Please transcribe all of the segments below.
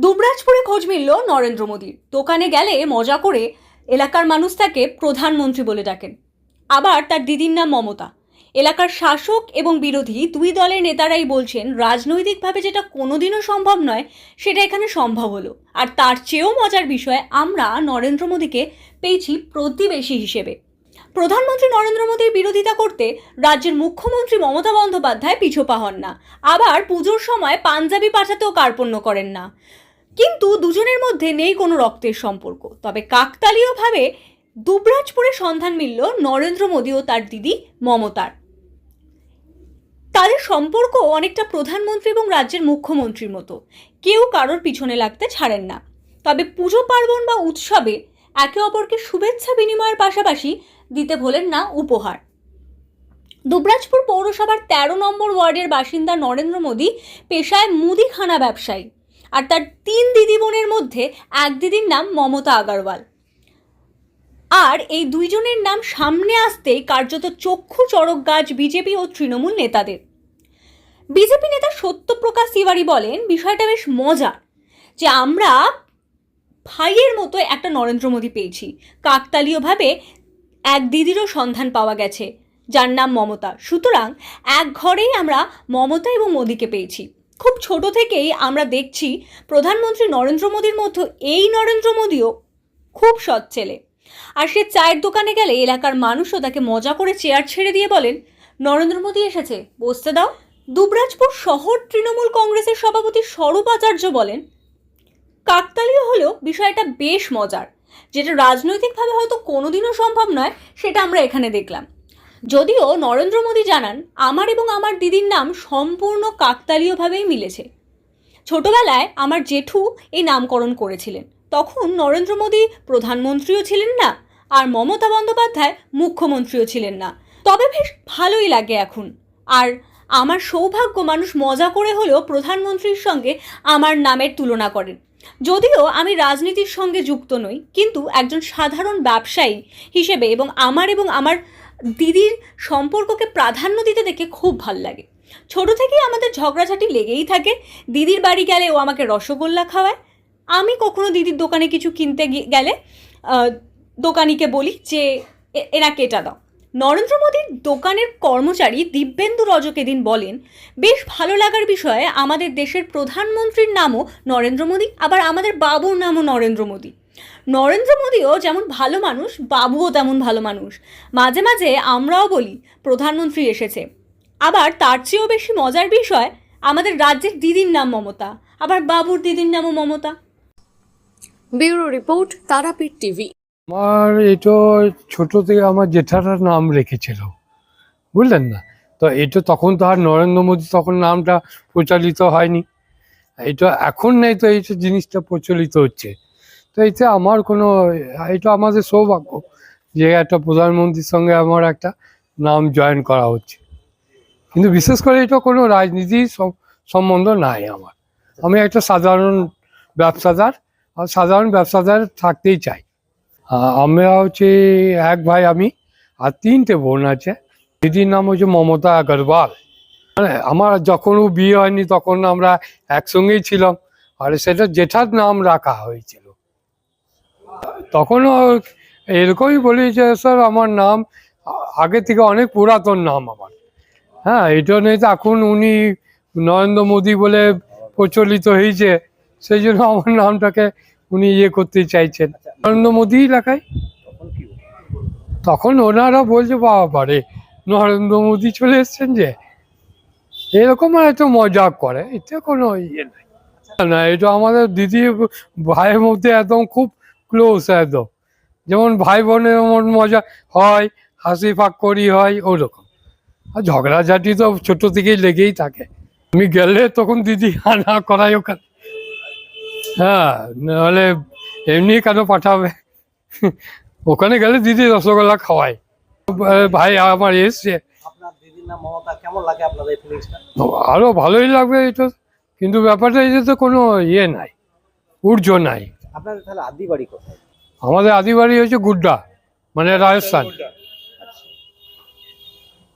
দুবরাজপুরে খোঁজ মিলল নরেন্দ্র মোদীর। দোকানে গেলে মজা করে এলাকার মানুষ তাকে প্রধানমন্ত্রী বলে ডাকেন। আবার তার দিদির নাম মমতা। এলাকার শাসক এবং বিরোধী দুই দলের নেতারাই বলছেন রাজনৈতিকভাবে যেটা কোনোদিনও সম্ভব নয় সেটা এখানে সম্ভব হলো। আর তার চেয়েও মজার বিষয়, আমরা নরেন্দ্র মোদীকে পেয়েছি প্রতিবেশী হিসেবে। প্রধানমন্ত্রী নরেন্দ্র মোদীর বিরোধিতা করতে রাজ্যের মুখ্যমন্ত্রী মমতা বন্দ্যোপাধ্যায় পিছপা হন না। আবার পুজোর সময় পাঞ্জাবি পাঠাতেও কার্পণ্য করেন না। কিন্তু দুজনের মধ্যে নেই কোনো রক্তের সম্পর্ক। তবে কাকতালীয়ভাবে দুবরাজপুরে সন্ধান মিলল নরেন্দ্র মোদী ও তার দিদি মমতার। তাদের সম্পর্ক অনেকটা প্রধানমন্ত্রী এবং রাজ্যের মুখ্যমন্ত্রীর মতো। কেউ কারোর পিছনে লাগতে ছাড়েন না। তবে পুজো পার্বণ বা উৎসবে একে অপরকে শুভেচ্ছা বিনিময়ের পাশাপাশি দিতে ভোলেন না উপহার। দুবরাজপুর পৌরসভার ১৩ নম্বর ওয়ার্ডের বাসিন্দা নরেন্দ্র মোদী পেশায় মুদিখানা ব্যবসায়ী। আর তার ৩ দিদি বোনের মধ্যে এক দিদির নাম মমতা আগারওয়াল। আর এই দুইজনের নাম সামনে আসতেই কার্যত চক্ষু চড়ক গাছ বিজেপি ও তৃণমূল নেতাদের। বিজেপি নেতা সত্যপ্রকাশ তিওয়ারি বলেন, বিষয়টা বেশ মজার যে আমরা ভাইয়ের মতো একটা নরেন্দ্র মোদী পেয়েছি। কাকতালীয়ভাবে এক দিদিরও সন্ধান পাওয়া গেছে যার নাম মমতা। সুতরাং এক ঘরেই আমরা মমতা এবং মোদীকে পেয়েছি। খুব ছোট থেকেই আমরা দেখছি প্রধানমন্ত্রী নরেন্দ্র মোদীর মতো এই নরেন্দ্র মোদীও খুব সৎ ছেলে। আর সে চায়ের দোকানে গেলে এলাকার মানুষও তাকে মজা করে চেয়ার ছেড়ে দিয়ে বলেন, নরেন্দ্র মোদী এসেছে, বসতে দাও। দুবরাজপুর শহর তৃণমূল কংগ্রেসের সভাপতি স্বরূপ আচার্য বলেন, কাকতালীয় হলেও বিষয়টা বেশ মজার। যেটা রাজনৈতিকভাবে হয়তো কোনোদিনও সম্ভব নয় সেটা আমরা এখানে দেখলাম। যদিও নরেন্দ্র মোদী জানান, আমার এবং আমার দিদির নাম সম্পূর্ণ কাকতালীয়ভাবেই মিলেছে। ছোটবেলায় আমার জেঠু এই নামকরণ করেছিলেন। তখন নরেন্দ্র মোদী প্রধানমন্ত্রীও ছিলেন না আর মমতা বন্দ্যোপাধ্যায় মুখ্যমন্ত্রীও ছিলেন না। তবে বেশ ভালোই লাগে এখন। আর আমার সৌভাগ্য, মানুষ মজা করে হলেও প্রধানমন্ত্রীর সঙ্গে আমার নামের তুলনা করেন। যদিও আমি রাজনীতির সঙ্গে যুক্ত নই, কিন্তু একজন সাধারণ ব্যবসায়ী হিসেবে এবং আমার দিদির সম্পর্ককে প্রাধান্য দিতে দেখে খুব ভাল লাগে। ছোট থেকেই আমাদের ঝগড়াঝাটি লেগেই থাকে। দিদির বাড়ি গেলে ও আমাকে রসগোল্লা খাওয়ায়। আমি কখনো দিদির দোকানে কিছু কিনতে গেলে দোকানিকে বলি যে এনাকে এটা দাও। নরেন্দ্র মোদীর দোকানের কর্মচারী দিব্যেন্দু রজক এদিন বলেন, বেশ ভালো লাগার বিষয়ে আমাদের দেশের প্রধানমন্ত্রীর নামও নরেন্দ্র মোদী, আবার আমাদের বাবুর নামও নরেন্দ্র মোদী। নরেন্দ্র মোদীও যেমন ভালো মানুষ, বাবুও তেমন ভালো মানুষ। মাঝে মাঝে আমরাও বলি প্রধানমন্ত্রী এসেছে। আবার তার চেয়েও বেশি মজার বিষয়, আমাদের রাজ্যের দিদির নাম মমতা, আবার বাবুর দিদির নামও Mamata. Bureau report, Tarapith TV. আমার এটা ছোট থেকে আমার জেঠাটার নাম রেখেছিল, বুঝলেন না? তো এটা তখন তো আর নরেন্দ্র মোদী তখন নামটা প্রচলিত হয়নি। এটা এখন নেই, তো এই জিনিসটা প্রচলিত হচ্ছে। তো এতে আমার কোনো, এটা আমাদের সৌভাগ্য যে একটা প্রধানমন্ত্রীর সঙ্গে আমার একটা নাম জয়েন করা হচ্ছে। কিন্তু বিশেষ করে এটা কোনো রাজনীতির সম্বন্ধ নাই আমার। আমি একটা সাধারণ ব্যবসাদার, আর সাধারণ ব্যবসাদার থাকতেই চাই। আমরা হচ্ছে এক ভাই আমি, আর 3টে বোন আছে। দিদির নাম হচ্ছে মমতা আগরওয়াল। মানে আমার যখনও বিয়ে হয়নি তখন আমরা একসঙ্গেই ছিলাম, আর সেটা জেঠার নাম রাখা হয়েছিল। তখনও এরকমই বলি যে স্যার আমার নাম আগে থেকে অনেক পুরাতন নাম আমার। হ্যাঁ, এটা নিয়ে তো এখন উনি নরেন্দ্র মোদী বলে প্রচলিত হয়েছে, সেই জন্য আমার নামটাকে উনি করতে চাইছেন নরেন্দ্র মোদী লেখায়। তখন ওনারা বলছে, বাবা বারে নরেন্দ্র মোদী চলে এসছেন যে, এরকম একটা মজাক করে, এতে কোনো নাই। না, এটা আমাদের দিদি ভাইয়ের মধ্যে একদম খুব ক্লোজ, একদম যেমন ভাই বোনের এমন মজা হয়, হাসি ফাক্করি হয়, ওরকম। আর ঝগড়াঝাটি তো ছোট থেকেই লেগেই থাকে। আমি গেলে তখন দিদি আনা করাই ওখানে। হ্যাঁ, নাহলে এমনি কেন পাঠাবে? ওখানে গেলে দিদি রসগোল্লা খাওয়ায়। ভাই আমার এসছে, আরো ভালোই লাগবে এটা। কিন্তু ব্যাপারটা এই তো কোনো নাই, ঊর্ধ্ব নাই। আমাদের আদি বাড়ি হচ্ছে গুড্ডা, মানে রাজস্থান।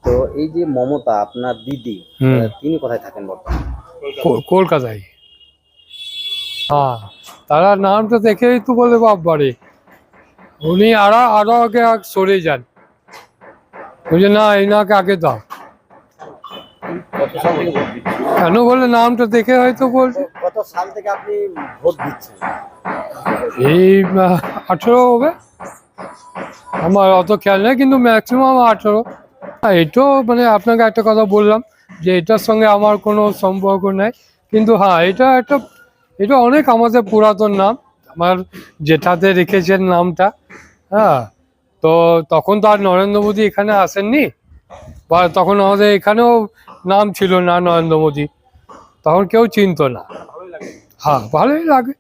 তো এই যে মমতা আপনার দিদি, তিনি কোথায় থাকেন বর্তমানে? কলকাতায়। হ্যাঁ, তারা নামটা দেখেই তো বলে বাবারে, উনি আরো আগে সরে যান, বুঝে না এনাকে আগে দাও। কত সাল থেকে ভোট দিচ্ছেন? কেন বলে নামটা দেখে হয়তো বলছে। কত সাল থেকে আপনি ভোট দিচ্ছেন? এই 18 হবে, আমার অত খেয়াল নেই, কিন্তু ম্যাক্সিমাম 18। এটাও মানে আপনাকে একটা কথা বললাম যে এটার সঙ্গে আমার কোনো সম্পর্ক নেই, কিন্তু হ্যাঁ এটা অনেক আমাদের পুরাতন নাম, আমার জেঠাতে রেখেছেন নামটা। হ্যাঁ, তো তখন তো আর নরেন্দ্র মোদী এখানে আসেননি, বা তখন আমাদের এখানেও নাম ছিল না নরেন্দ্র মোদী, তখন কেউ চিনতো না। হ্যাঁ, ভালোই লাগে।